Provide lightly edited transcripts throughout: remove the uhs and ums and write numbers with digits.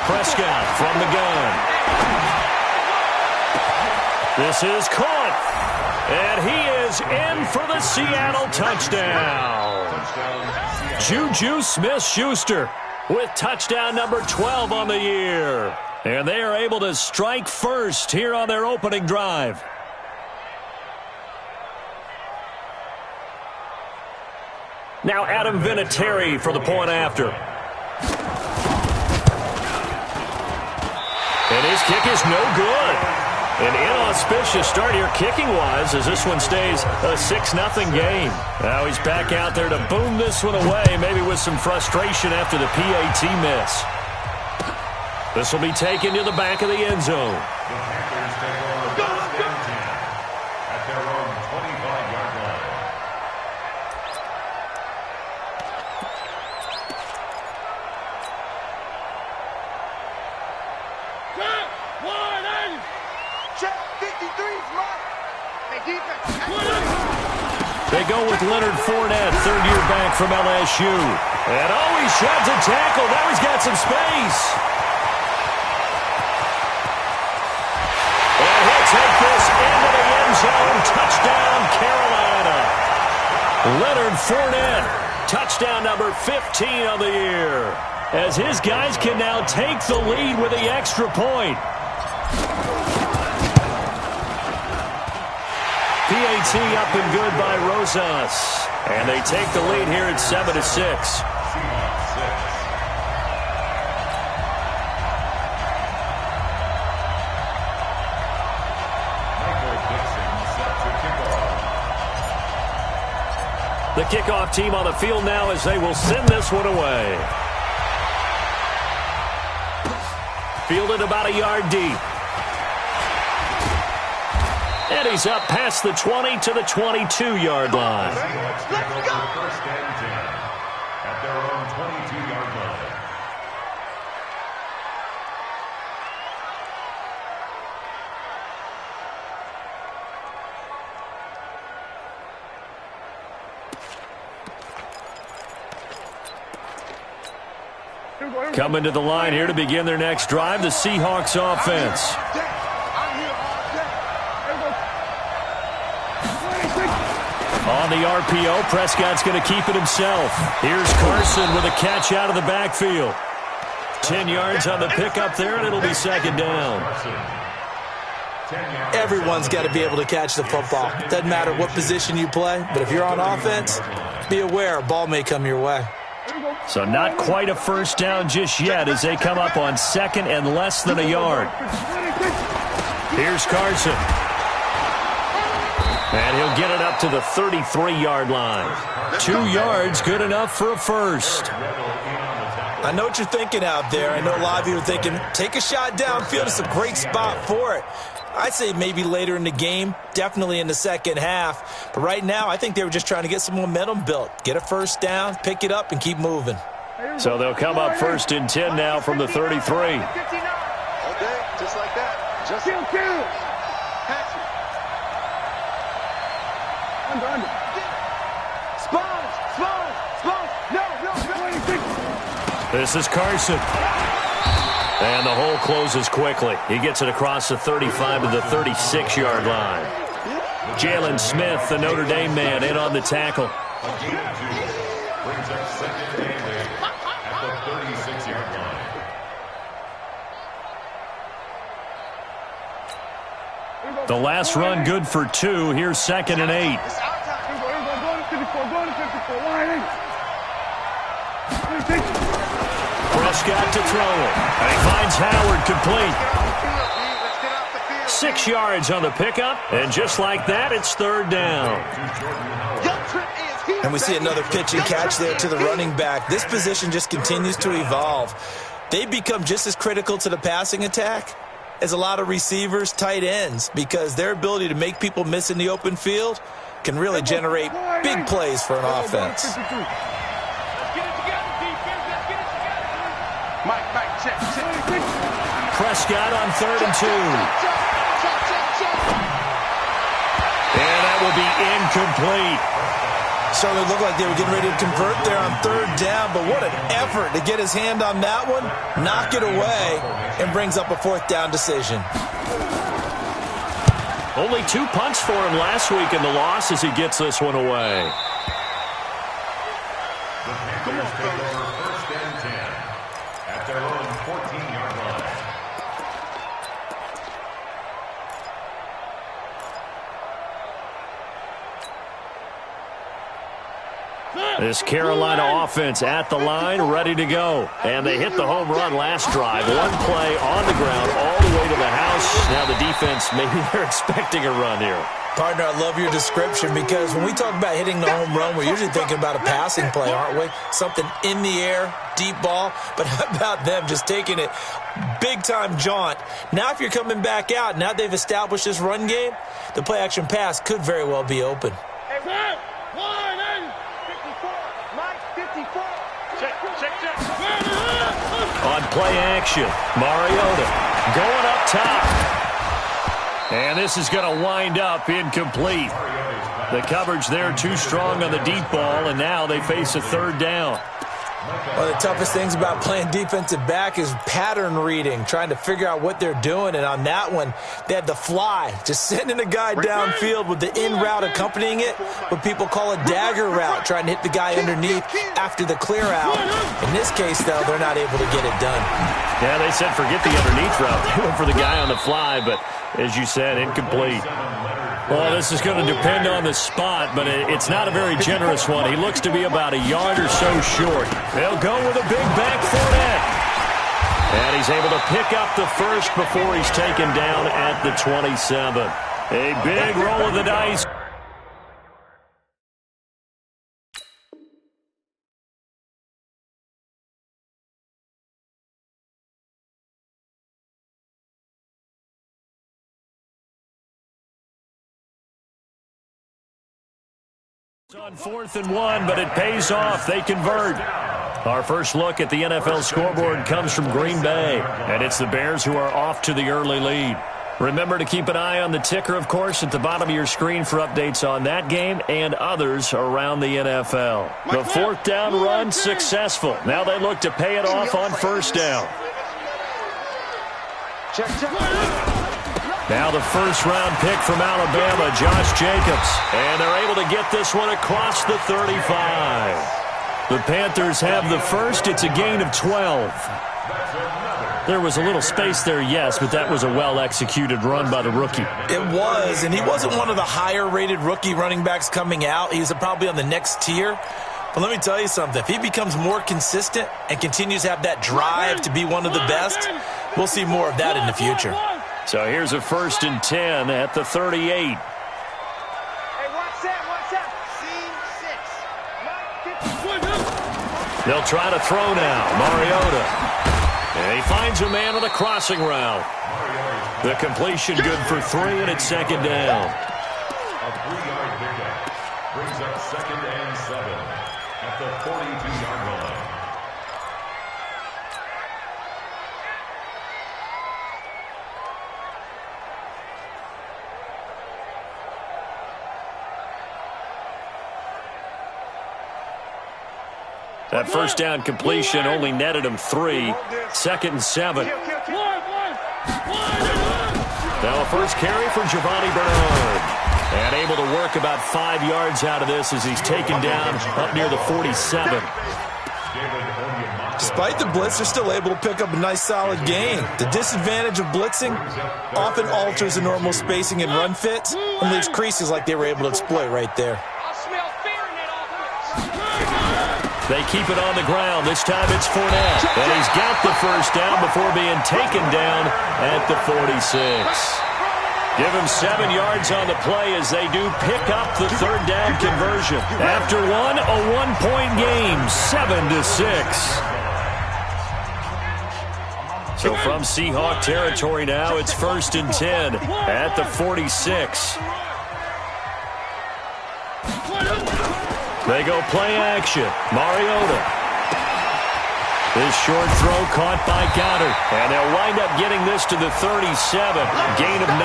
Prescott from the gun. This is caught. And he is in for the Seattle touchdown. Juju Smith-Schuster with touchdown number 12 on the year. And they are able to strike first here on their opening drive. Now Adam Vinatieri for the point after. And his kick is no good. An inauspicious start here kicking-wise as this one stays a 6-0 game. Now he's back out there to boom this one away, maybe with some frustration after the PAT miss. This will be taken to the back of the end zone. The Panthers take over first and 10 at their own 25-yard line. Check 53's mark. Hey, defense. They go with Leonard Fournette, third-year back from LSU. And he sheds a tackle. Now he's got some space. And he'll take this into the end zone. Touchdown, Carolina. Leonard Fournette, touchdown number 15 on the year. As his guys can now take the lead with the extra point. PAT up and good by Rosas. And they take the lead here at 7-6. The kickoff team on the field now as they will send this one away. Fielded about a yard deep. And he's up past the 20 to the 22-yard line. Let's go. First and 10 at their own 22-yard line. Coming to the line here to begin their next drive, the Seahawks offense. On the RPO, Prescott's going to keep it himself. Here's Carson with a catch out of the backfield. 10 yards on the pickup there, and it'll be second down. Everyone's got to be able to catch the football. Doesn't matter what position you play, but if you're on offense, be aware a ball may come your way. So not quite a first down just yet as they come up on second and less than a yard. Here's Carson. And he'll get it up to the 33-yard line. 2 yards, good enough for a first. I know what you're thinking out there. I know a lot of you are thinking, take a shot downfield. It's a great spot for it. I'd say maybe later in the game, definitely in the second half. But right now, I think they were just trying to get some momentum built. Get a first down, pick it up, and keep moving. So they'll come up first and 10 now from the 33. All day, just like that. Just kill. Pass it. Under. Spons. No. This is Carson. And the hole closes quickly. He gets it across the 35 to the 36-yard line. Jalen Smith, the Notre Dame man, in on the tackle. Brings up second and 8 at the 36-yard line. The last run good for 2. Here's second and 8. Prescott to throw it. And he finds Howard complete. 6 yards on the pickup. And just like that, it's third down. And we see another pitch and catch there to the running back. This position just continues to evolve. They become just as critical to the passing attack as a lot of receivers, tight ends, because their ability to make people miss in the open field can really generate big plays for an offense. Prescott on 3rd and 2. And that will be incomplete. Certainly looked like they were getting ready to convert there on third down, but what an effort to get his hand on that one, knock it away, and brings up a fourth down decision. Only 2 punts for him last week in the loss as he gets this one away. The Panthers take over first and 10 at their own 14-yard line. This Carolina offense at the line, ready to go. And they hit the home run last drive. One play on the ground all the way to the house. Now the defense, maybe they're expecting a run here. Partner, I love your description because when we talk about hitting the home run, we're usually thinking about a passing play, aren't we? Something in the air, deep ball. But how about them just taking it big-time jaunt? Now if you're coming back out, now they've established this run game, the play-action pass could very well be open. On play action, Mariota going up top. And this is going to wind up incomplete. The coverage there too strong on the deep ball, and now they face a third down. One of the toughest things about playing defensive back is pattern reading, trying to figure out what they're doing. And on that one, they had the fly, just sending a guy downfield with the in route accompanying it, what people call a dagger route, trying to hit the guy underneath after the clear out. In this case, though, they're not able to get it done. Yeah, they said forget the underneath route. They went for the guy on the fly, but as you said, incomplete. Well, this is going to depend on the spot, but it's not a very generous one. He looks to be about a yard or so short. They'll go with a big back Fournette. And he's able to pick up the first before he's taken down at the 27. A big roll of the dice. It's on 4th and 1, but it pays off. They convert. Our first look at the NFL scoreboard comes from Green Bay, and it's the Bears who are off to the early lead. Remember to keep an eye on the ticker, of course, at the bottom of your screen for updates on that game and others around the NFL. The fourth down run successful. Now they look to pay it off on first down. Now the first-round pick from Alabama, Josh Jacobs. And they're able to get this one across the 35. The Panthers have the first. It's a gain of 12. There was a little space there, yes, but that was a well-executed run by the rookie. It was, and he wasn't one of the higher-rated rookie running backs coming out. He's probably on the next tier. But let me tell you something. If he becomes more consistent and continues to have that drive to be one of the best, we'll see more of that in the future. So here's a 1st and 10 at the 38. Hey, watch that, They'll try to throw now. Mariota. And he finds a man on the crossing route. The completion good for 3, and it's 2nd down. A 3-yard pickup brings up 2nd and 7 at the 42-yard line. That first down completion only netted him 3. 2nd and 7. Now a first carry for Giovanni Bernard. And able to work about 5 yards out of this as he's taken down up near the 47. Despite the blitz, they're still able to pick up a nice solid gain. The disadvantage of blitzing often alters the normal spacing and run fits and leaves creases like they were able to exploit right there. They keep it on the ground. This time it's Fournette. And he's got the first down before being taken down at the 46. Give him 7 yards on the play as they do pick up the third down conversion. After one, a 1-point game, 7-6. So from Seahawk territory now, it's 1st and 10 at the 46. They go play action. Mariota. This short throw caught by Goddard. And they'll wind up getting this to the 37. Gain of 9.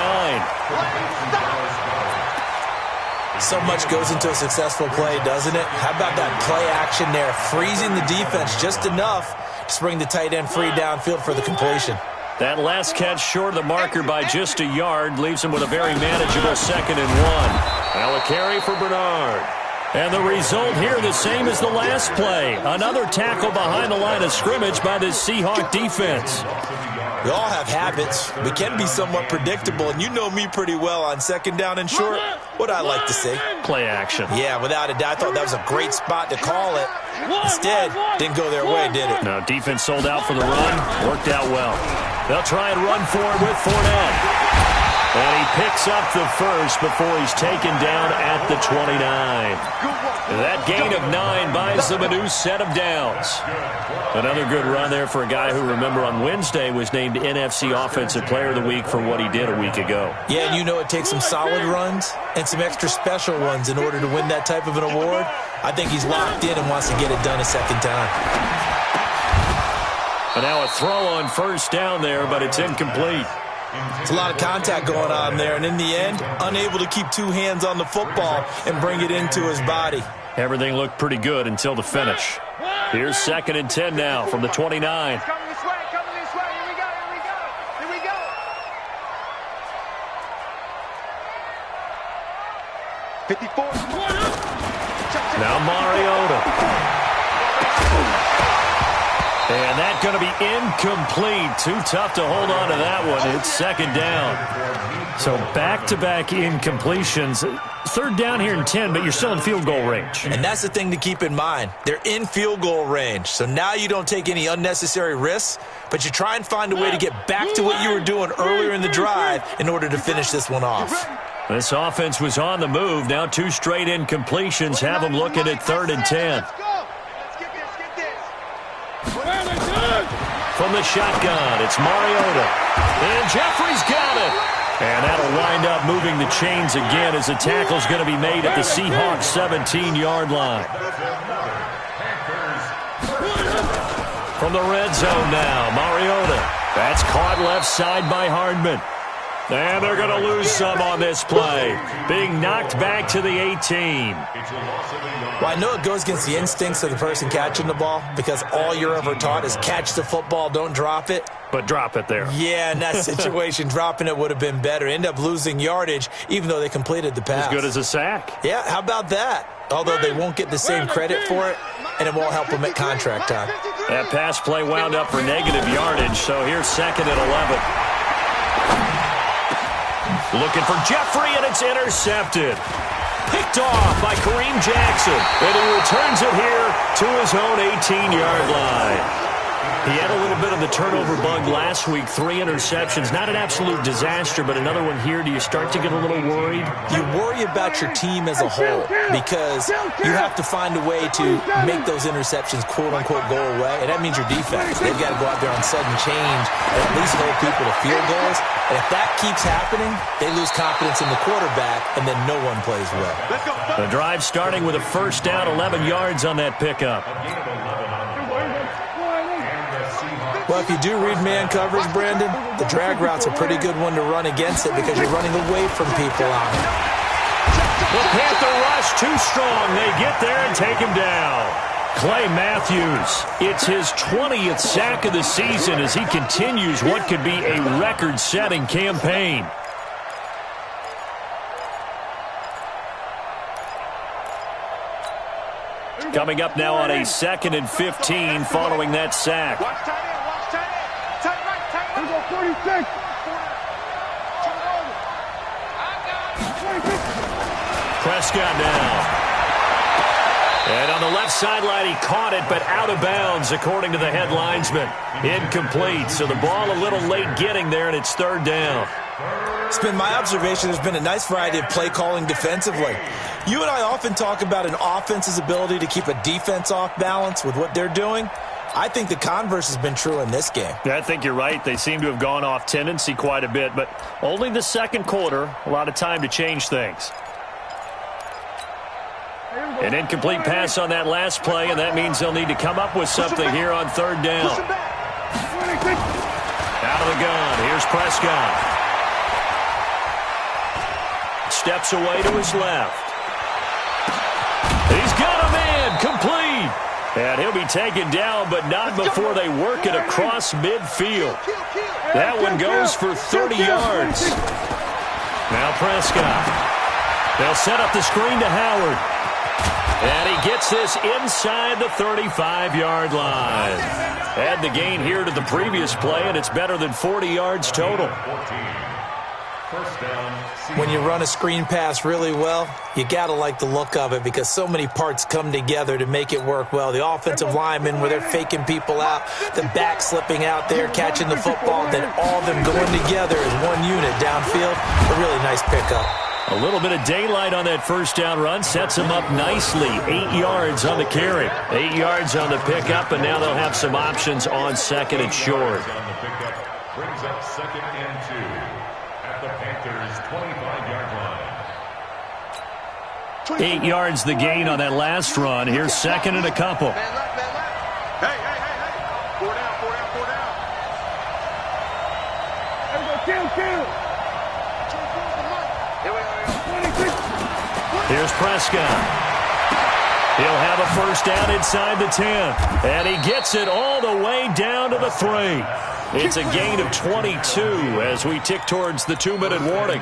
So much goes into a successful play, doesn't it? How about that play action there, freezing the defense just enough to bring the tight end free downfield for the completion. That last catch short of the marker by just a yard leaves him with a very manageable 2nd and 1. Now a carry for Bernard. And the result here the same as the last play. Another tackle behind the line of scrimmage by this Seahawk defense. We all have habits. We can be somewhat predictable, and you know me pretty well on 2nd down and short. What I like to see. Play action. Yeah, without a doubt. I thought that was a great spot to call it. Instead, didn't go their way, did it? No, defense sold out for the run. Worked out well. They'll try and run for it with Fournette. And he picks up the first before he's taken down at the 29. That gain of 9 buys them a new set of downs. Another good run there for a guy who, remember, on Wednesday was named NFC Offensive Player of the Week for what he did a week ago. Yeah, and you know it takes some solid runs and some extra special ones in order to win that type of an award. I think he's locked in and wants to get it done a second time. And now a throw on 1st down there, but it's incomplete. It's a lot of contact going on there, and in the end, unable to keep 2 hands on the football and bring it into his body. Everything looked pretty good until the finish. Here's 2nd and 10 now from the 29. Coming this way, here we go. Here we go. 54. Now Mariota. And that's going to be incomplete. Too tough to hold on to that one. It's 2nd down. So back-to-back incompletions. 3rd down here and 10, but you're still in field goal range. And that's the thing to keep in mind. They're in field goal range. So now you don't take any unnecessary risks, but you try and find a way to get back to what you were doing earlier in the drive in order to finish this one off. This offense was on the move. Now 2 straight incompletions have them looking at 3rd and 10. From the shotgun, it's Mariota. And Jeffrey's got it. And that'll wind up moving the chains again as the tackle's going to be made at the Seahawks 17-yard line. From the red zone now, Mariota. That's caught left side by Hardman. And they're going to lose some on this play. Being knocked back to the 18. Well, I know it goes against the instincts of the person catching the ball because all you're ever taught is catch the football, don't drop it. But drop it there. Yeah, in that situation, dropping it would have been better. End up losing yardage, even though they completed the pass. As good as a sack. Yeah, how about that? Although they won't get the same credit for it, and it won't help them at contract time. That pass play wound up for negative yardage, so here's 2nd and 11. Looking for Jeffrey, and it's intercepted. Picked off by Kareem Jackson. And he returns it here to his own 18-yard line. He had a little bit of the turnover bug last week. 3 interceptions. Not an absolute disaster, but another one here. Do you start to get a little worried? You worry about your team as a whole because you have to find a way to make those interceptions, quote-unquote, go away. And that means your defense. They've got to go out there on sudden change and at least hold people to field goals. And if that keeps happening, they lose confidence in the quarterback, and then no one plays well. The drive starting with a 1st down, 11 yards on that pickup. Well, if you do read man coverage, Brandon, the drag route's a pretty good one to run against it because you're running away from people on it. The Panther rush too strong. They get there and take him down. Clay Matthews, it's his 20th sack of the season as he continues what could be a record-setting campaign. Coming up now on a 2nd and 15 following that sack. Prescott now. And on the left sideline, he caught it, but out of bounds, according to the head linesman. Incomplete, so the ball a little late getting there, and it's 3rd down. It's been my observation there's been a nice variety of play calling defensively. You and I often talk about an offense's ability to keep a defense off balance with what they're doing. I think the converse has been true in this game. Yeah, I think you're right. They seem to have gone off tendency quite a bit, but only the 2nd quarter, a lot of time to change things. An incomplete pass on that last play, and that means they'll need to come up with something here on 3rd down. Out of the gun, here's Prescott. Steps away to his left. And he'll be taken down, but not before they work it across midfield. That one goes for 30 yards. Now Prescott. They'll set up the screen to Howard. And he gets this inside the 35-yard line. Add the gain here to the previous play, and it's better than 40 yards total. When you run a screen pass really well, you got to like the look of it because so many parts come together to make it work well. The offensive linemen, where they're faking people out, the back slipping out there, catching the football, then all of them going together as one unit downfield. A really nice pickup. A little bit of daylight on that first down run sets them up nicely. 8 yards on the carry. 8 yards on the pickup, and now they'll have some options on second and short. Brings up second and 2 at the Panthers' 25-yard line. 8 yards the gain on that last run. Here's second and a couple. Man left, man left. Hey. 4 down. Kill. Here's Prescott. He'll have a first down inside the 10. And he gets it all the way down to the 3. It's a gain of 22 as we tick towards the 2-minute warning.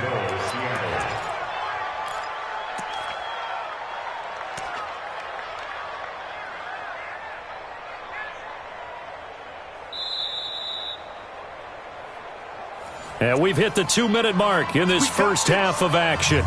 And we've hit the 2-minute mark in this first half of action.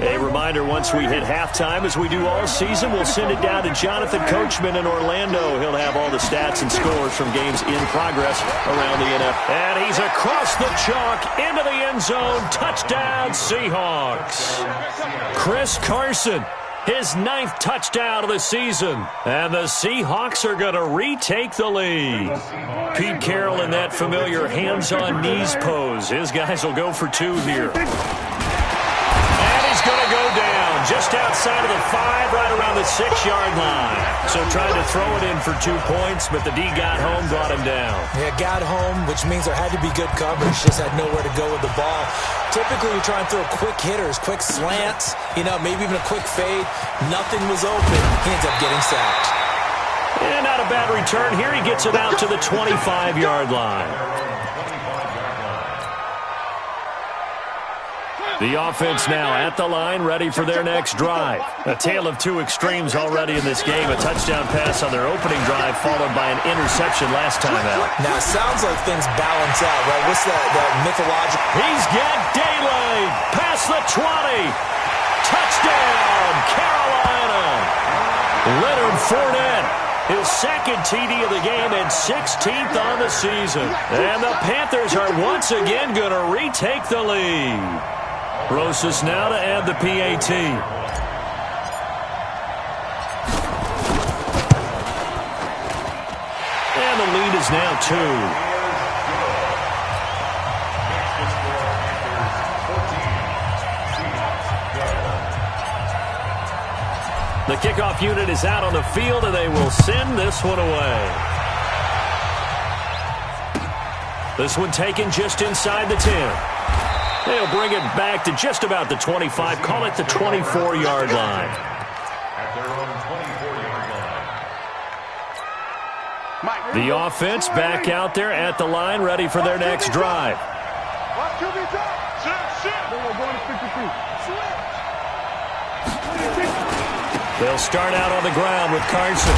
A reminder, once we hit halftime, as we do all season, we'll send it down to Jonathan Coachman in Orlando. He'll have all the stats and scores from games in progress around the NFL. And he's across the chalk into the end zone. Touchdown, Seahawks. Chris Carson, his 9th touchdown of the season. And the Seahawks are going to retake the lead. Pete Carroll in that familiar hands-on-knees pose. His guys will go for 2 here. Going to go down just outside of the 5, right around the 6-yard line. So tried to throw it in for 2 points, but the D got home, brought him down. Yeah, got home, which means there had to be good coverage. Just had nowhere to go with the ball. Typically, you try and throw quick hitters, quick slants, maybe even a quick fade. Nothing was open. He ends up getting sacked. And not a bad return here. He gets it out to the 25-yard line. The offense now at the line, ready for their next drive. A tale of 2 extremes already in this game. A touchdown pass on their opening drive, followed by an interception last time out. Now, it sounds like things balance out, right? What's that mythological? He's got daylight. Past the 20. Touchdown, Carolina. Leonard Fournette, his second TD of the game and 16th on the season. And the Panthers are once again going to retake the lead. Rosas now to add the PAT. And the lead is now 2. The kickoff unit is out on the field, and they will send this one away. This one taken just inside the 10. They'll bring it back to just about the 25. Call it the 24-yard line. At their own 24-yard line. The offense back out there at the line, ready for their next drive. They'll start out on the ground with Carson.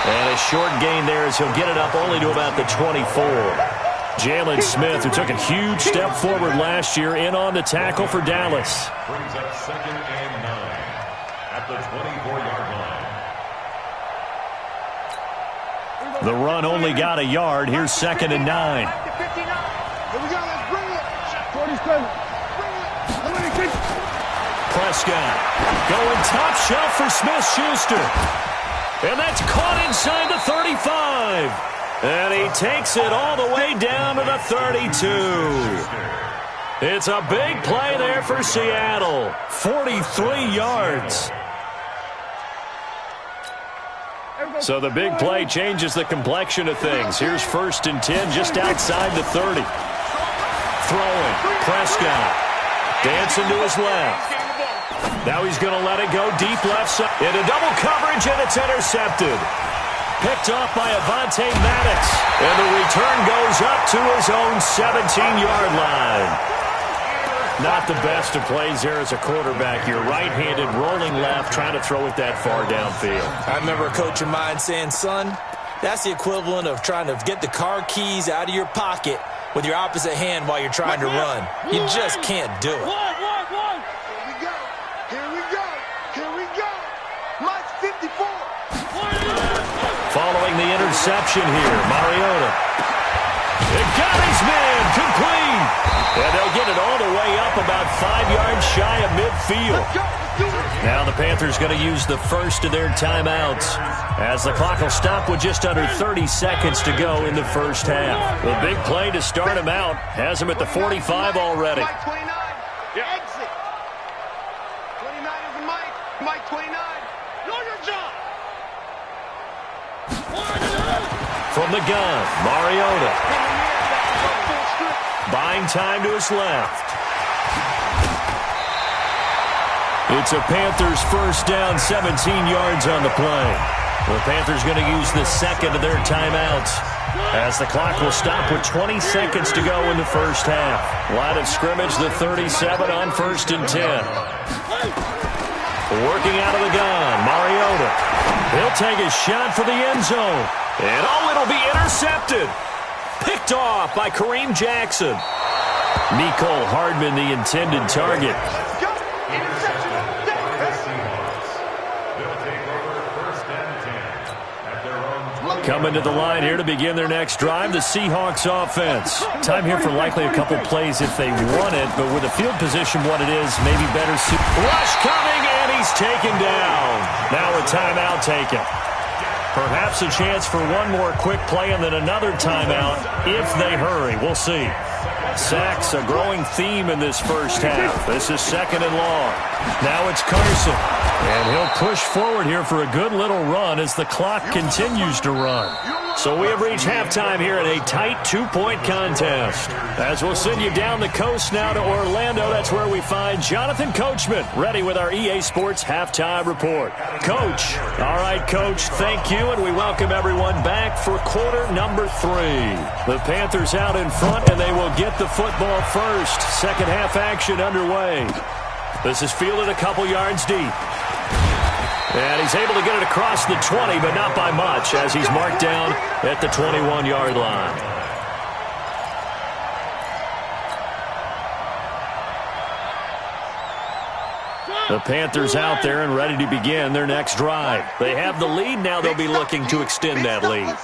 And a short gain there as he'll get it up only to about the 24. Jalen Smith, who took a huge step forward last year, in on the tackle for Dallas. Brings up second and 9 at the 24-yard line. The run only got a yard. Here's second and 9. Prescott going top shelf for Smith-Schuster. And that's caught inside the 35. And he takes it all the way down to the 32. It's a big play there for Seattle. 43 yards. So the big play changes the complexion of things. Here's first and 10 just outside the 30. Throwing. Prescott. Dancing to his left. Now he's going to let it go deep left side. Into double coverage, and it's intercepted. Picked off by Avonte Maddox. And the return goes up to his own 17-yard line. Not the best of plays there as a quarterback. You're right-handed, rolling left, trying to throw it that far downfield. I remember a coach of mine saying, son, that's the equivalent of trying to get the car keys out of your pocket with your opposite hand while you're trying to run. You just can't do it. Following the interception here, Mariota. It got his man, complete. And they'll get it all the way up about 5 yards shy of midfield. Now the Panthers going to use the first of their timeouts as the clock will stop with just under 30 seconds to go in the first half. The big play to start him out has him at the 45 already. Mike 29. Exit. 29 is the Mike. Mike 29. Know your job. From the gun, Mariota. Buying time to his left. It's a Panthers first down, 17 yards on the play. The Panthers going to use the second of their timeouts as the clock will stop with 20 seconds to go in the first half. Line of scrimmage, the 37 on 1st and 10. Working out of the gun, Mariota. He'll take a shot for the end zone. And it'll be intercepted. Picked off by Kareem Jackson. Mecole Hardman, the intended target. Coming to the line here to begin their next drive, the Seahawks offense. Time here for likely a couple plays if they want it, but with the field position what it is, maybe better. Rush coming, and he's taken down. Now a timeout taken. Perhaps a chance for one more quick play and then another timeout if they hurry. We'll see. Sacks, a growing theme in this first half. This is 2nd and long. Now it's Carson. And he'll push forward here for a good little run as the clock continues to run. So we have reached halftime here in a tight 2-point contest. As we'll send you down the coast now to Orlando, that's where we find Jonathan Coachman, ready with our EA Sports Halftime Report. Coach. All right, Coach, thank you, and we welcome everyone back for quarter number 3. The Panthers out in front, and they will get the football first. Second half action underway. This is fielded a couple yards deep. And he's able to get it across the 20, but not by much, as he's marked down at the 21-yard line. The Panthers out there and ready to begin their next drive. They have the lead. Now they'll be looking to extend that lead.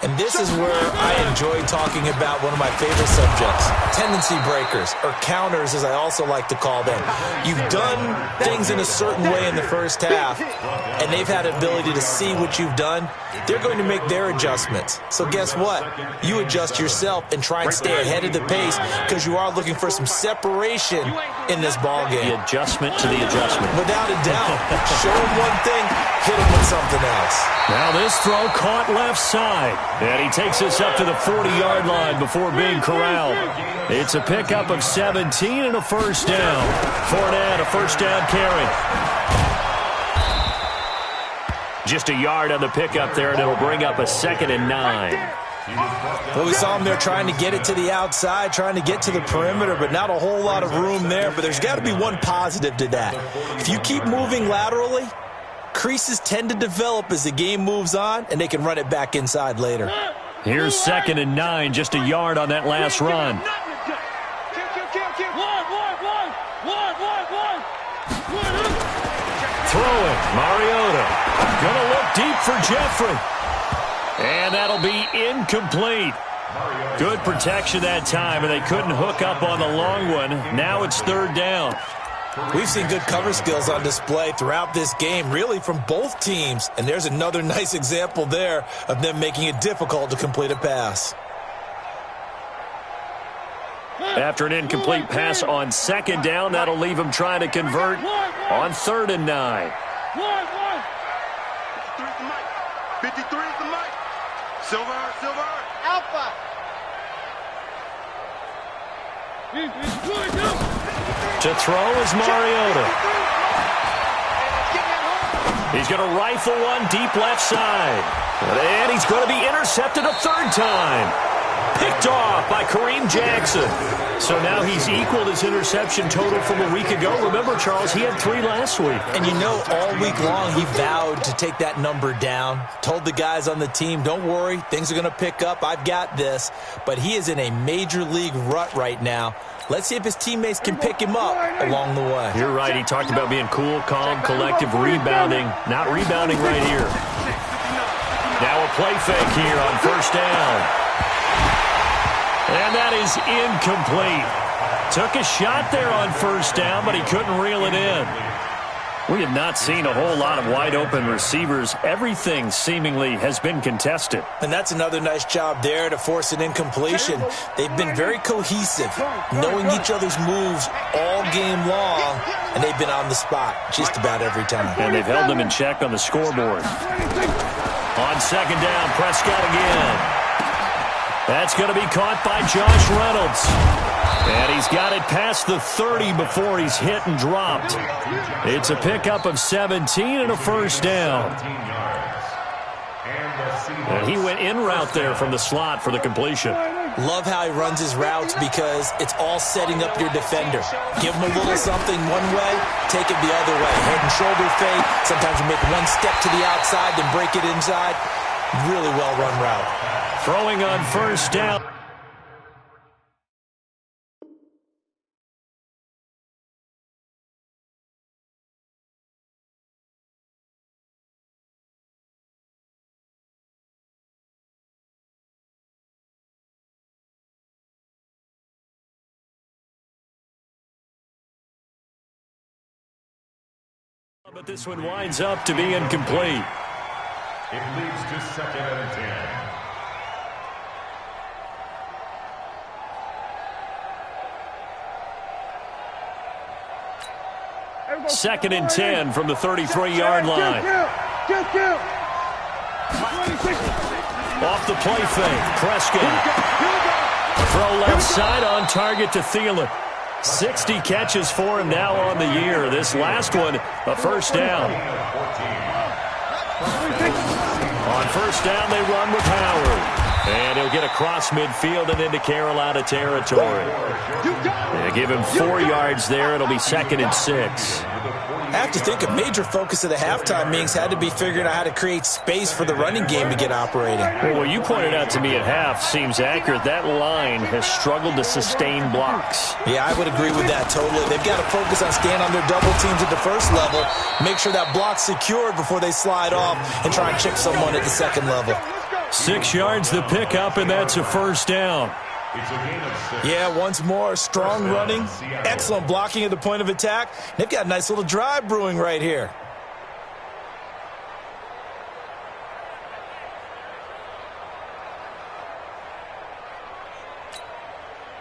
And this is where I enjoy talking about one of my favorite subjects, tendency breakers, or counters as I also like to call them. You've done things in a certain way in the first half, and they've had the ability to see what you've done. They're going to make their adjustments. So guess what? You adjust yourself and try and stay ahead of the pace because you are looking for some separation in this ballgame. The adjustment to the adjustment. Without a doubt. Show them one thing, hit them with something else. Now this throw caught left side. And he takes us up to the 40-yard line before being corralled. It's a pickup of 17 and a first down. Fournette, a first down carry. Just a yard on the pickup there, and it'll bring up a 2nd and 9. Well, we saw him there trying to get it to the outside, trying to get to the perimeter, but not a whole lot of room there. But there's got to be one positive to that. If you keep moving laterally, creases tend to develop as the game moves on, and they can run it back inside later. Here's 2nd and 9, just a yard on that last run. Throwing, Mariota. Gonna look deep for Jeffrey. And that'll be incomplete. Good protection that time, and they couldn't hook up on the long one. Now it's 3rd down. We've seen good cover skills on display throughout this game, really from both teams. And there's another nice example there of them making it difficult to complete a pass. After an incomplete pass on 2nd down, that'll leave him trying to convert on 3rd and 9. 53 is the mic. Silver, Alpha. To To throw is Mariota. He's going to rifle one deep left side. And he's going to be intercepted a third time. Picked off by Kareem Jackson. So now he's equaled his interception total from a week ago. Remember, Charles, he had 3 last week. And you know, all week long he vowed to take that number down. Told the guys on the team, don't worry, things are going to pick up. I've got this. But he is in a major league rut right now. Let's see if his teammates can pick him up along the way. You're right. He talked about being cool, calm, collective, rebounding. Not rebounding right here. Now a play fake here on first down. And that is incomplete. Took a shot there on first down, but he couldn't reel it in. We have not seen a whole lot of wide-open receivers. Everything seemingly has been contested. And that's another nice job there to force an incompletion. They've been very cohesive, knowing each other's moves all game long, and they've been on the spot just about every time. And they've held them in check on the scoreboard. On second down, Prescott again. That's going to be caught by Josh Reynolds. And he's got it past the 30 before he's hit and dropped. It's a pickup of 17 and a first down. And he went in route there from the slot for the completion. Love how he runs his routes because it's all setting up your defender. Give him a little something one way, take it the other way. Head and shoulder fake. Sometimes you make one step to the outside, then break it inside. Really well-run route. Throwing on first down. But this one winds up to be incomplete. It leads to second and 10. Second and 10 from the 33-yard line. Off the play fake, Prescott. Throw left side on target to Thielen. 60 catches for him now on the year. This last one, a first down. On first down, they run with Howard. And he'll get across midfield and into Carolina territory. They give him 4 yards there. It'll be second and 6. I have to think a major focus of the halftime meetings had to be figuring out how to create space for the running game to get operating. Well, what you pointed out to me at half seems accurate. That line has struggled to sustain blocks. Yeah, I would agree with that totally. They've got to focus on staying on their double teams at the first level, make sure that block's secured before they slide off and try and chip someone at the second level. 6 yards the pickup, and that's a first down. Yeah, once more, strong running, excellent blocking at the point of attack. They've got a nice little drive brewing right here.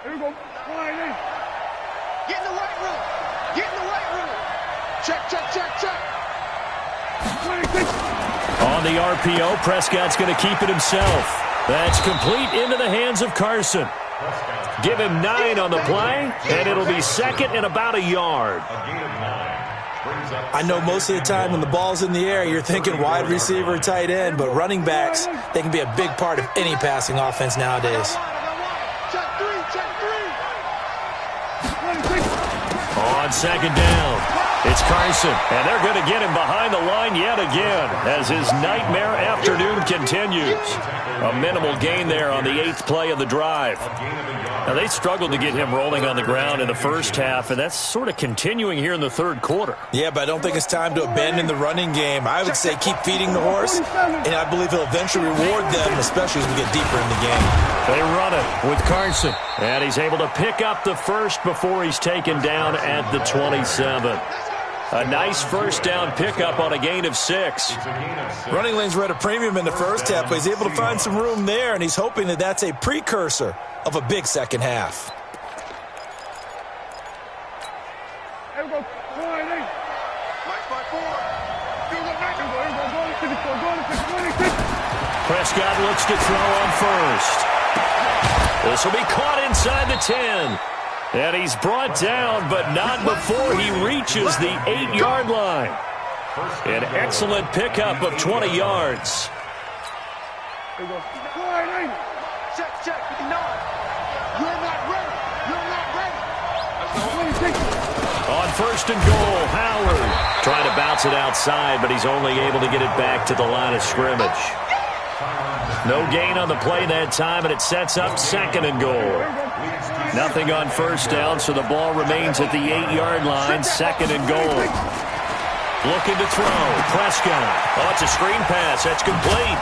Here we go. Get in the right room. Get in the right room. Check, check, check, check. On the RPO, Prescott's going to keep it himself. That's complete into the hands of Carson. Give him 9 on the play, and it'll be second and about a yard. I know most of the time when the ball's in the air, you're thinking wide receiver, tight end, but running backs, they can be a big part of any passing offense nowadays. On second down, it's Carson, and they're going to get him behind the line yet again as his nightmare afternoon continues. A minimal gain there on the 8th play of the drive. Now, they struggled to get him rolling on the ground in the first half, and that's sort of continuing here in the third quarter. Yeah, but I don't think it's time to abandon the running game. I would say keep feeding the horse, and I believe he'll eventually reward them, especially as we get deeper in the game. They run it with Carson, and he's able to pick up the first before he's taken down at the 27. A nice first down pickup on a gain of 6. Running lanes were at a premium in the first half, but he's able to find some room there, and he's hoping that that's a precursor of a big second half. Prescott looks to throw on first. This will be caught inside the 10. And he's brought down, but not before he reaches the 8-yard line. An excellent pickup of 20 yards. Check. No. You're not ready. On first and goal, Howard trying to bounce it outside, but he's only able to get it back to the line of scrimmage. No gain on the play that time, and it sets up second and goal. Nothing on first down, so the ball remains at the 8-yard line, second and goal. Looking to throw. Prescott. Oh, it's a screen pass. That's complete.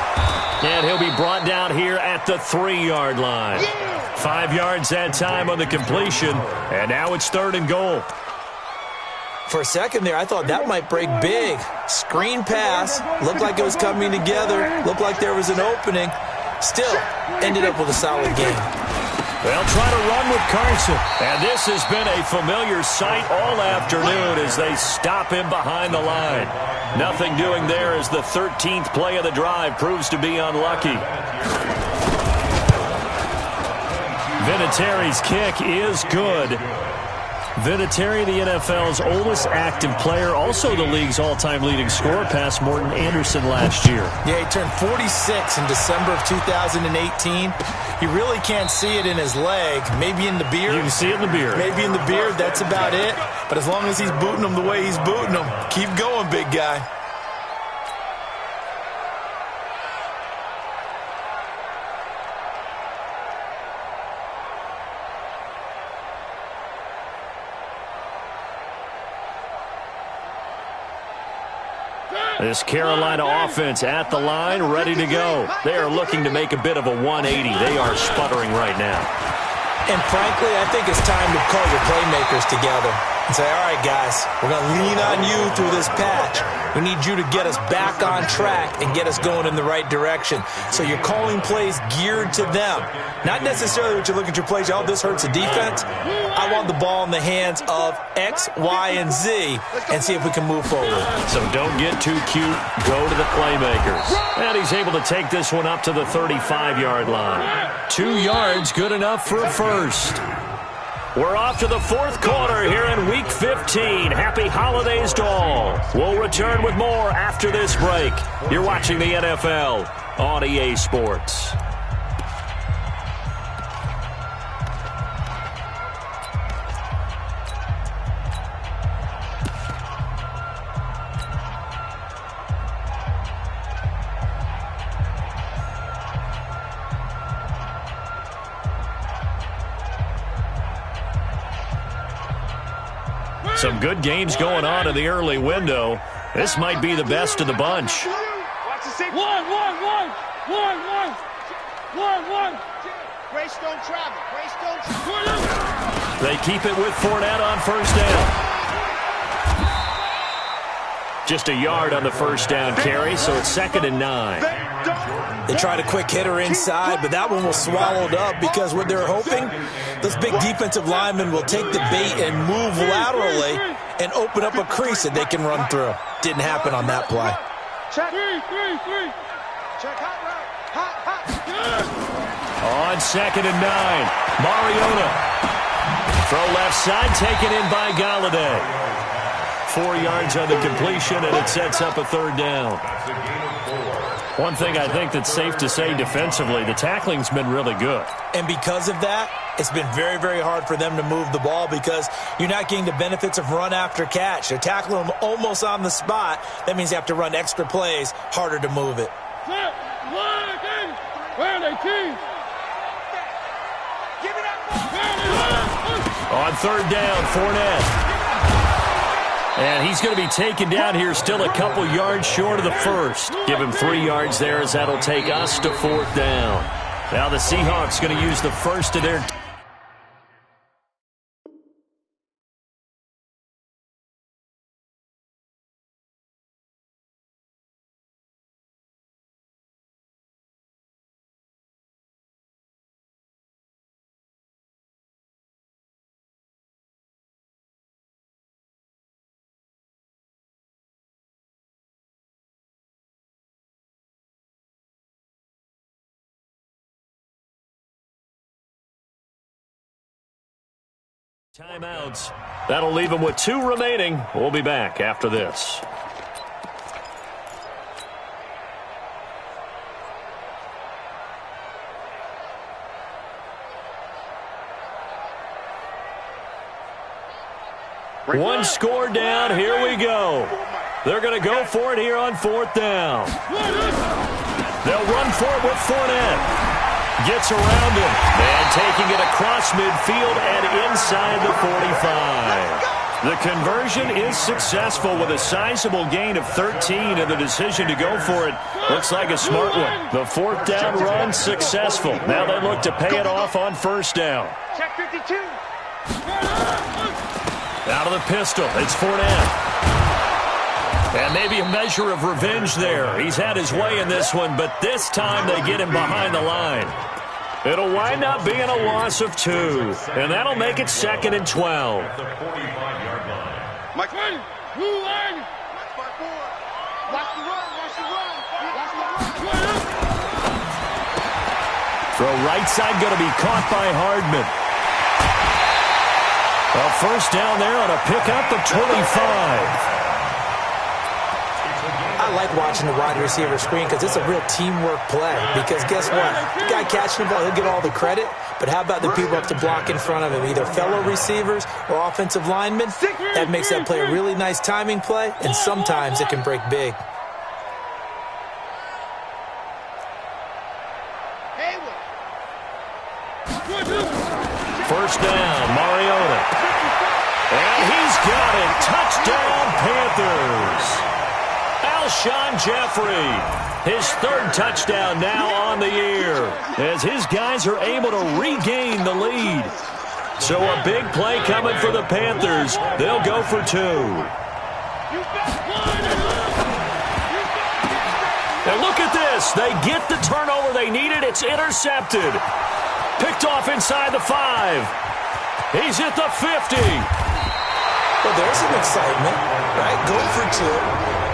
And he'll be brought down here at the 3-yard line. 5 yards that time on the completion, and now it's third and goal. For a second there, I thought that might break big. Screen pass. Looked like it was coming together. Looked like there was an opening. Still, ended up with a solid game. They'll try to run with Carson. And this has been a familiar sight all afternoon as they stop him behind the line. Nothing doing there as the 13th play of the drive proves to be unlucky. Vinatieri's kick is good. Vinatieri, the NFL's oldest active player, also the league's all-time leading scorer, past Morton Anderson last year. Yeah, he turned 46 in December of 2018. You really can't see it in his leg. Maybe in the beard. You can see it in the beard. Maybe in the beard. That's about it. But as long as he's booting him the way he's booting him, keep going, big guy. This Carolina offense at the line, ready to go. They are looking to make a bit of a 180. They are sputtering right now. And frankly, I think it's time to call your playmakers together and say, all right, guys, we're going to lean on you through this patch. We need you to get us back on track and get us going in the right direction. So you're calling plays geared to them. Not necessarily what you look at your plays, oh, this hurts the defense. I want the ball in the hands of X, Y, and Z and see if we can move forward. So don't get too cute. Go to the playmakers. And he's able to take this one up to the 35-yard line. 2 yards, good enough for a first. We're off to the fourth quarter here in Week 15. Happy holidays to all. We'll return with more after this break. You're watching the NFL on EA Sports. Some good games going on in the early window. This might be the best of the bunch. One. Greystone travel. They keep it with Fournette on first down. Just a yard on the first down carry, so it's 2nd and 9. They tried a quick hitter inside, but that one was swallowed up because what they're hoping, those big defensive linemen will take the bait and move laterally and open up a crease that they can run through. Didn't happen on that play. Check. Check hot. On 2nd and 9, Mariota. Throw left side, taken in by Galladay. 4 yards on the completion, and it sets up a third down. One thing I think that's safe to say defensively, the tackling's been really good. And because of that, it's been very, very hard for them to move the ball because you're not getting the benefits of run after catch. They're tackling them almost on the spot. That means you have to run extra plays, harder to move it. On third down, Fournette. And he's going to be taken down here still a couple yards short of the first. Give him 3 yards there as that'll take us to fourth down. Now the Seahawks going to use the first of their Timeouts. That'll leave them with 2 remaining. We'll be back after this. One score down. Here we go. They're going to go for it here on 4th down. They'll run for it with Fournette. Gets around him. And taking it across midfield and inside the 45. The conversion is successful with a sizable gain of 13, and the decision to go for it looks like a smart one. The 4th down run successful. Now they look to pay it off on 1st down. Check 52. Out of the pistol, it's Fournette. And maybe a measure of revenge there. He's had his way in this one, but this time they get him behind the line. It'll wind up being a loss of 2, and that'll make it 2nd and 12. At the 45-yard line. Mike, blue line. Watch the run. Watch the run. Watch the run. Throw right side going to be caught by Hardman. A 1st down there on a pickup of 25. I like watching the wide receiver screen because it's a real teamwork play. Because guess what? The guy catching the ball, he'll get all the credit. But how about the people up to block in front of him? Either fellow receivers or offensive linemen. That makes that play a really nice timing play, and sometimes it can break big. First down, Mariota. And he's got it. Touchdown, Panthers. Alshon Jeffrey, his 3rd touchdown now on the year, as his guys are able to regain the lead. So a big play coming for the Panthers. They'll go for 2. And look at this. They get the turnover they needed. It's intercepted. Picked off inside the 5. He's at the 50. Well, there's some excitement, right? Going for 2.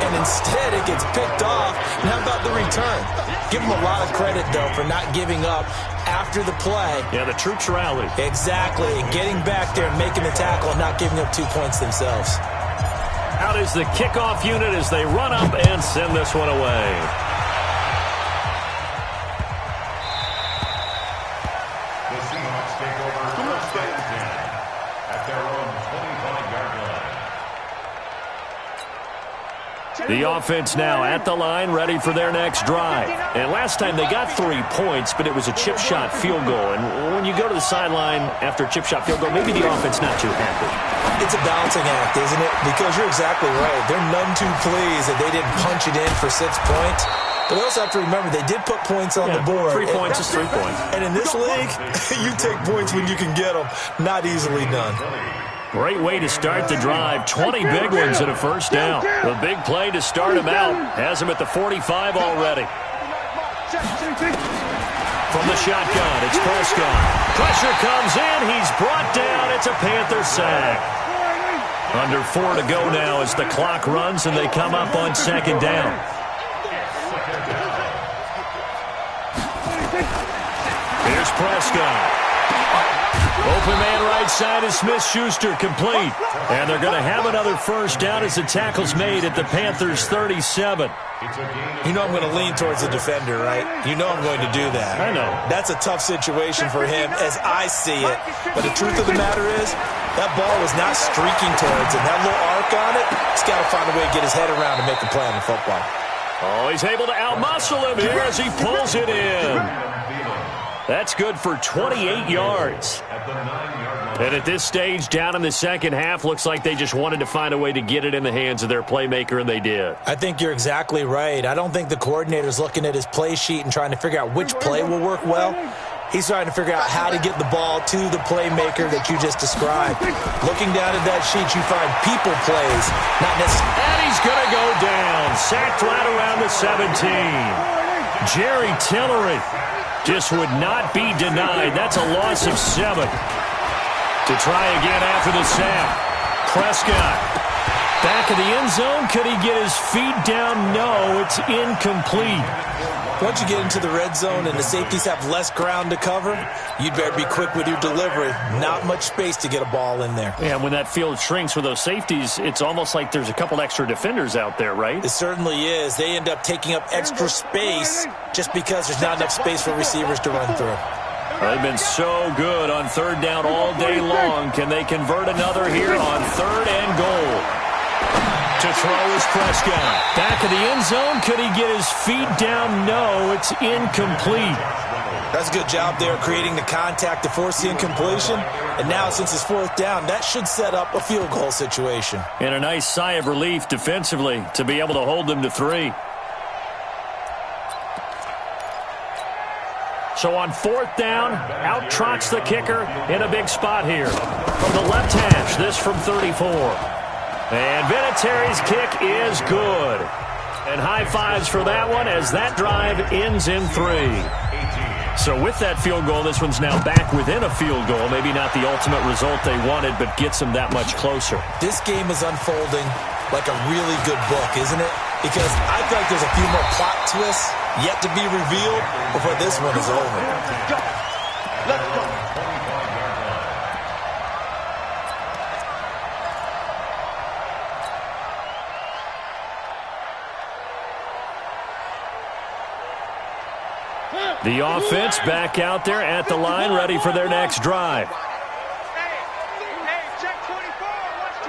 And instead it gets picked off. And how about the return? Give them a lot of credit, though, for not giving up after the play. Yeah, the troops rallied. Exactly. Getting back there and making the tackle and not giving up 2 points themselves. Out is the kickoff unit as they run up and send this one away. The Seahawks take over 1st and 10 at their own 25-yard line. The offense now at the line, ready for their next drive. And last time they got 3 points, but it was a chip shot field goal. And when you go to the sideline after a chip shot field goal, maybe the offense not too happy. It's a balancing act, isn't it? Because you're exactly right. They're none too pleased that they didn't punch it in for 6 points. But we also have to remember they did put points on the board. 3 points is 3 points. And in this league, you take points when you can get them. Not easily done. Great way to start the drive. 20 big ones and a 1st down. The big play to start him out. Has him at the 45 already. From the shotgun, it's Prescott. Pressure comes in. He's brought down. It's a Panther sack. Under 4 to go now as the clock runs and they come up on 2nd down. Here's Prescott. Open man right side is Smith-Schuster, complete. And they're going to have another 1st down as the tackle's made at the Panthers' 37. You know I'm going to lean towards the defender, right? You know I'm going to do that. I know. That's a tough situation for him as I see it. But the truth of the matter is, that ball was not streaking towards him. That little arc on it, he's got to find a way to get his head around and make a play on the football. Oh, he's able to outmuscle him here as he pulls it in. That's good for 28 yards. And at this stage, down in the second half, looks like they just wanted to find a way to get it in the hands of their playmaker, and they did. I think you're exactly right. I don't think the coordinator's looking at his play sheet and trying to figure out which play will work well. He's trying to figure out how to get the ball to the playmaker that you just described. Looking down at that sheet, you find people plays, not necessarily. And he's going to go down. Sacked right around the 17. Jerry Tillery just would not be denied. That's a loss of 7. To try again after the sack. Prescott. Back of the end zone. Could he get his feet down? No, it's incomplete. Once you get into the red zone and the safeties have less ground to cover, you'd better be quick with your delivery. Not much space to get a ball in there. Yeah, when that field shrinks for those safeties, it's almost like there's a couple extra defenders out there, right? It certainly is. They end up taking up extra space just because there's not enough space for receivers to run through. They've been so good on third down all day long. Can they convert another here on third and goal? To throw is Prescott. Back of the end zone. Could he get his feet down? No, it's incomplete. That's a good job there creating the contact to force the incompletion. And now since it's fourth down, that should set up a field goal situation. And a nice sigh of relief defensively to be able to hold them to 3. So on fourth down, out trots the kicker in a big spot here. From the left hash, this from 34. And Vinatieri's kick is good. And high fives for that one as that drive ends in 3. So with that field goal, this one's now back within a field goal. Maybe not the ultimate result they wanted, but gets them that much closer. This game is unfolding like a really good book, isn't it? Because I feel like there's a few more plot twists yet to be revealed before this one is over. Let's go. The offense back out there at the line, ready for their next drive. Hey, check 24. Watch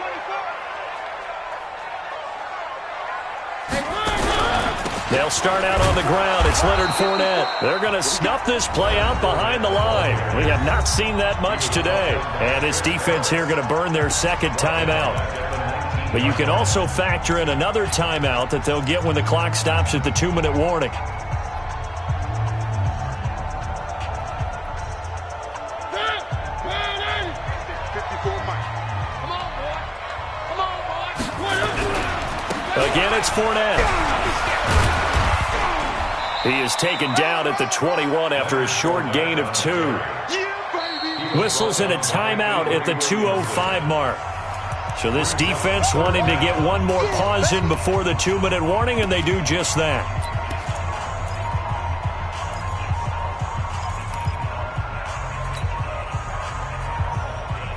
24. They'll start out on the ground. It's Leonard Fournette. They're going to snuff this play out behind the line. We have not seen that much today. And this defense here going to burn their second timeout. But you can also factor in another timeout that they'll get when the clock stops at the 2-minute warning. Again, it's Fournette. He is taken down at the 21 after a short gain of 2. Whistles in a timeout at the 2:05 mark. So this defense wanting to get one more pause in before the 2-minute warning, and they do just that.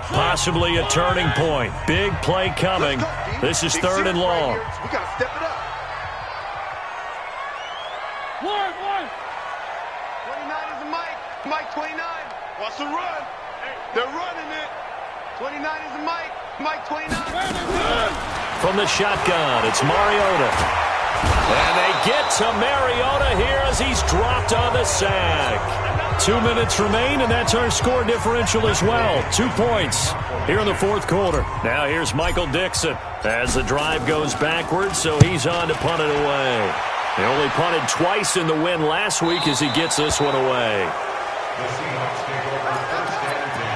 Possibly a turning point. Big play coming. This is third and long. We got to step it up. 29 is the Mike. Mike 29 wants to run. They're running it. 29 is the Mike. Mike 29. From the shotgun, it's Mariota. And they get to Mariota here as he's dropped on the sack. 2 minutes remain, and that's our score differential as well. 2 points here in the fourth quarter. Now here's Michael Dixon as the drive goes backwards, so he's on to punt it away. He only punted twice in the win last week as he gets this one away. The Seahawks take over first and 10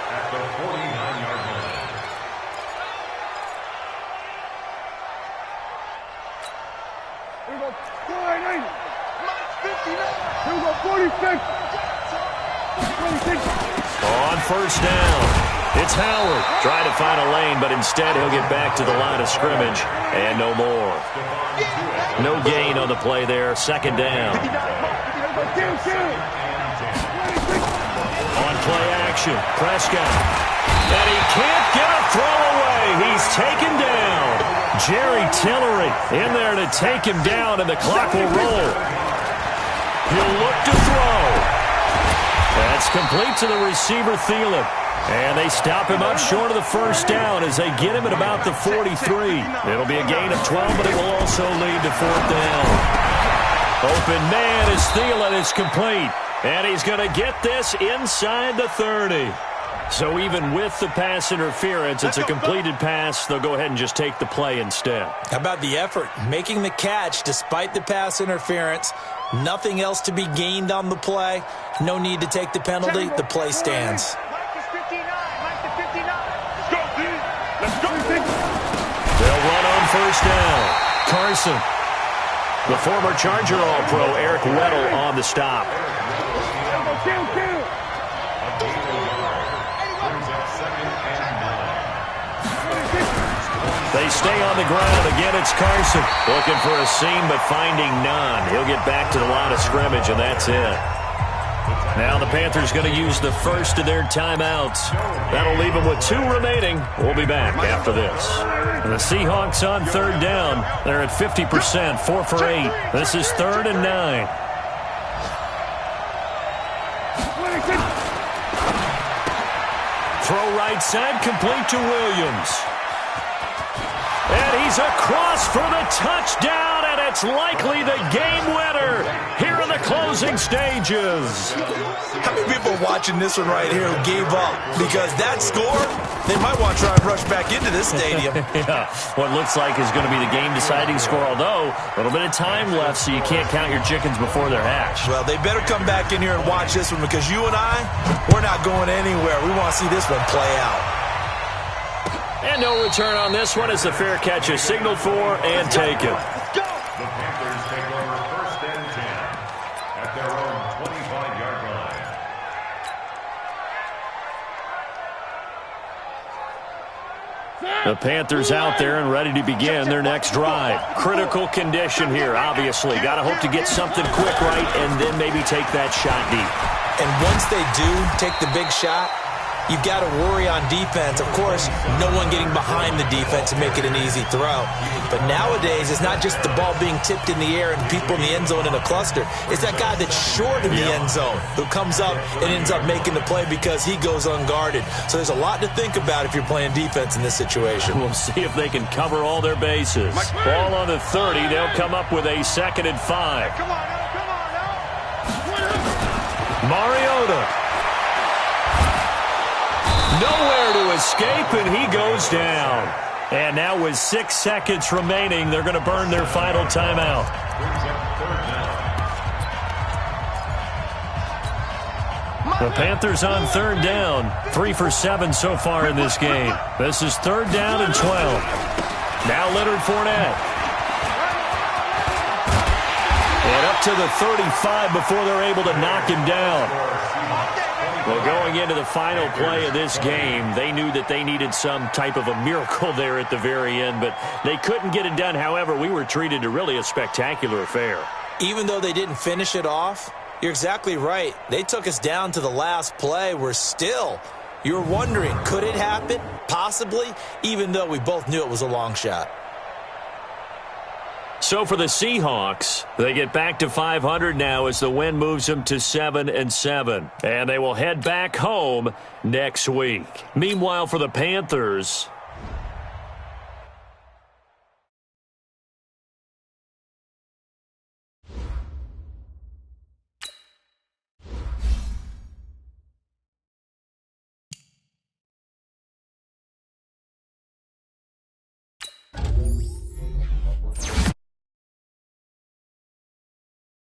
at the 49-yard line. Here we go. 49. Mike 59. Here we go. 46. 46. On first down, it's Howard. Trying to find a lane, but instead he'll get back to the line of scrimmage. And no more. No gain on the play there. Second down. On play action, Prescott. And he can't get a throw away. He's taken down. Jerry Tillery in there to take him down, and the clock will roll. He'll look to throw. That's complete to the receiver, Thielen. And they stop him up short of the first down as they get him at about the 43. It'll be a gain of 12, but it will also lead to fourth down. Open man is Thielen. It's complete. And he's going to get this inside the 30. So even with the pass interference, it's a completed pass. They'll go ahead and just take the play instead. How about the effort? Making the catch despite the pass interference. Nothing else to be gained on the play. No need to take the penalty. The play stands. Mike is 59. Mike is 59. Let's go, D. Let's go. They'll run on first down. Carson. The former Charger All-Pro Eric Weddle on the stop. They stay on the ground. Again, it's Carson. Looking for a seam, but finding none. He'll get back to the line of scrimmage, and that's it. Now the Panthers going to use the first of their timeouts. That'll leave them with 2 remaining. We'll be back after this. And the Seahawks on third down. They're at 50%, 4 for 8. This is 3rd and 9. Throw right side, complete to Williams. And he's across for the touchdown, and it's likely the game winner here in the closing stages. How many people are watching this one right here who gave up? Because that score, they might want to try and rush back into this stadium. Yeah, what looks like is going to be the game-deciding score, although a little bit of time left, so you can't count your chickens before they're hatched. Well, they better come back in here and watch this one, because you and I, we're not going anywhere. We want to see this one play out. And no return on this one as the fair catch is signaled for and taken. The Panthers take over 1st and 10 at their own 25-yard line. The Panthers out there and ready to begin their next drive. Critical condition here, obviously. Got to hope to get something quick right and then maybe take that shot deep. And once they do take the big shot, you've got to worry on defense. Of course, no one getting behind the defense to make it an easy throw. But nowadays, it's not just the ball being tipped in the air and people in the end zone in a cluster. It's that guy that's short in the end zone who comes up and ends up making the play because he goes unguarded. So there's a lot to think about if you're playing defense in this situation. We'll see if they can cover all their bases. Ball on the 30. They'll come up with a 2nd and 5. Come on now. Mariota. Nowhere to escape, and he goes down. And now with 6 seconds remaining, they're going to burn their final timeout. The Panthers on 3rd down. 3 for 7 so far in this game. This is 3rd down and 12. Now Leonard Fournette. And up to the 35 before they're able to knock him down. Well, going into the final play of this game, they knew that they needed some type of a miracle there at the very end, but they couldn't get it done. However, we were treated to really a spectacular affair. Even though they didn't finish it off, you're exactly right. They took us down to the last play. You're wondering, could it happen? Possibly, even though we both knew it was a long shot. So for the Seahawks, they get back to 500 now as the win moves them to 7-7. And they will head back home next week. Meanwhile, for the Panthers,